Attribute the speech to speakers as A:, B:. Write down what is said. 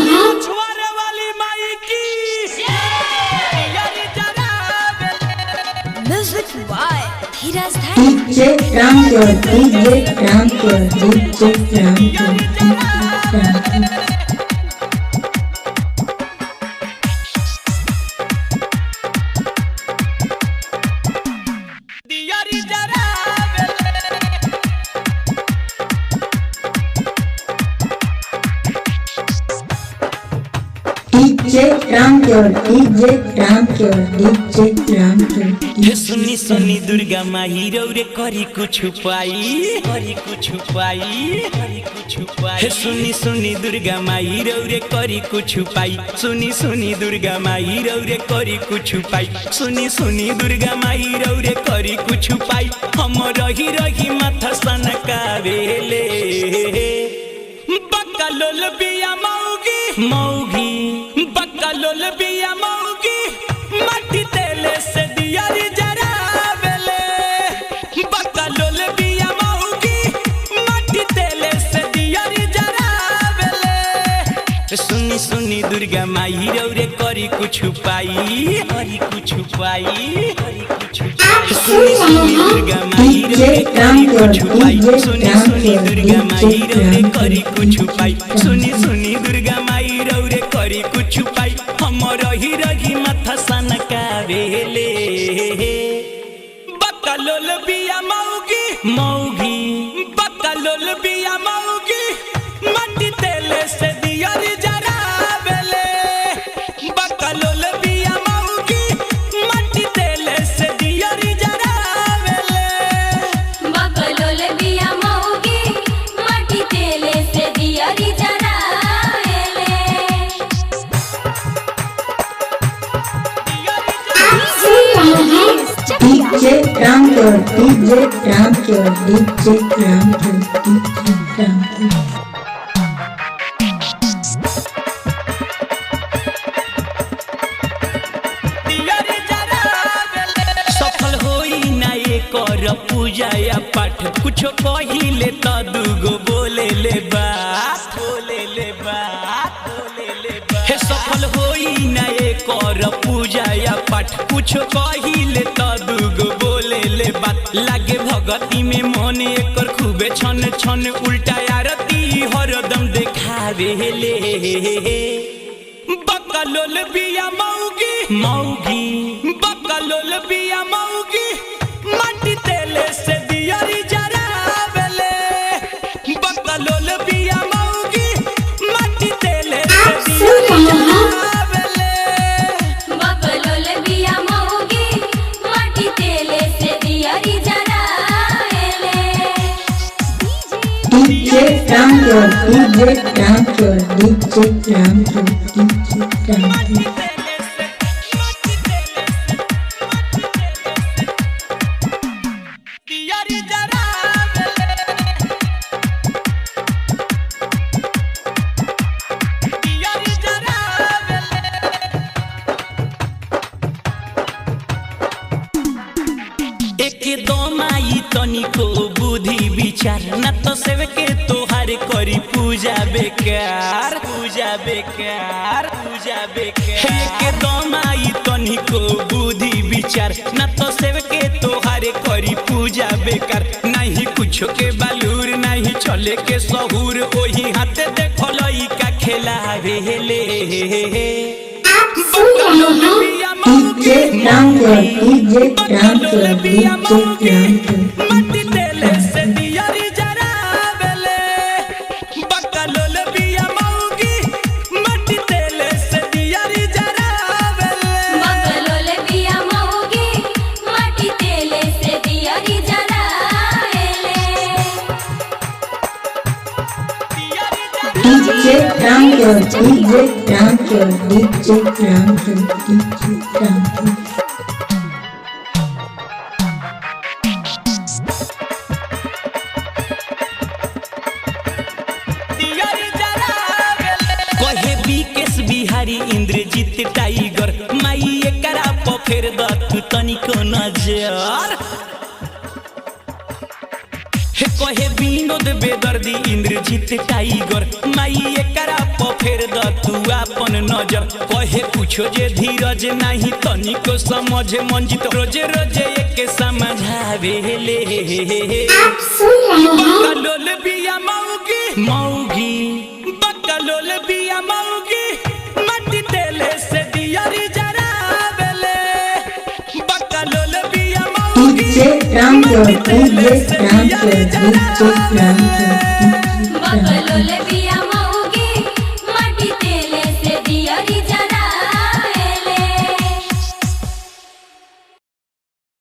A: छुआरे वाली माई की
B: music by Dheeraj
C: DJ Ramchor DJ Ramchor DJ Ramchor DJ Ramchor DJ Ramchor DJ Ramchor
A: हे सुनी सुनी दुर्गा माही रे करी कुछ पाई हे सुनी सुनी दुर्गा माही रे करी कुछ पाई सुनी सुनी दुर्गा माही रे करी कुछ पाई सुनी सुनी दुर्गा माही रे करी कुछ पाई हम रही रही माथा सनकावेले बकलोल बिया मौगी मौगी बकलोल बिया मौगी माटी तेले से दियारी जरावेले बकलोल बिया मौगी माटी तेले से दियारी जरावेले सुनी सुनी दुर्गा माई रे करी कुछ पाई सुनी सुनी दुर्गा माई रे करी कुछ पाई सुनी सुनी दुर्गा माई रे करी कुछ पाई सुनी सुनी दुर्गा माई रे करी कुछ पाई हम रही रही माथा सनकावेले बकलोल बिया मौगी मौगी बकलोल बिया मौगी माटी तेले से दियारी जरावेले बकलोल बिया मौगी माटी तेले से दियारी जरावेले
B: बकलोल बिया मौगी माटी तेले से दियारी जरावेले
C: DJ Ramchor DJ Ramchor DJ Ramchor DJ रामचोर
A: सफल होई ना ये कर पूजा या पाठ कुछ कहिले त दुगो बोले ले बात हे सफल होई ना ये कर पूजा या पाठ कुछ कहिले त दुगो बोले ले बात लागे भगती में मन एकर खूबे छन छन उल्टा आरती हरदम देखावेले बकलोल बिया मौगी मौगी बकलोल बिया मौगी माटी तेले से दियारी जरावेले बकलोल बिया मौगी माटी तेले से दियारी जरावेले
B: बकलोल बिया मौगी माटी तेले से दियारी जरावेले
C: DJ Ramchor DJ Ramchor DJ Ramchor DJ रामचोर
A: दियारी जरावेले दियारी जरावेले एक दो माई तनिको बुद्धि विचार न तो सेव के तोहार करी पूजा बेकार एक दो माई तनिको बुद्धि विचार न तो सेव के तोहार करी पूजा बेकार नहीं कुछ के बालूर नहीं चले के सहूर ओही हाथे देखो लइका खेलावेले
C: DJ Ramchor DJ Ramchor DJ रामचोर
A: माटी तेले से दियारी जरावेले बकलोल बिया मौगी माटी तेले से दियारी जरावेले
B: बकलोल बिया मौगी माटी तेले से दियारी जरावेले
C: DJ Ramchor DJ Ramchor DJ Ramchor DJ रामचोर
A: दियारी जरावेले कहे बीकेश बिहारी इंद्रजीत टाइगर माई एकरा पफेर दत तनिको नजर हे कहे विनोद बेदर्दी इंद्रजीत टाइगर माई एकरा प फेर द तू अपन नजर कहे कुछो जे धीरज नहीं तनिको समझ मंजित रोजे रोजे एक समझावेले
C: आप सुन रहे हैं
A: बकलोल बिया मौगी मौगी बकलोल बिया मौगी मट्टी तेले से दियारी जरावेले बकलोल बिया मौगी
C: DJ transfer DJ transfer DJ transfer
B: बकलोल बिया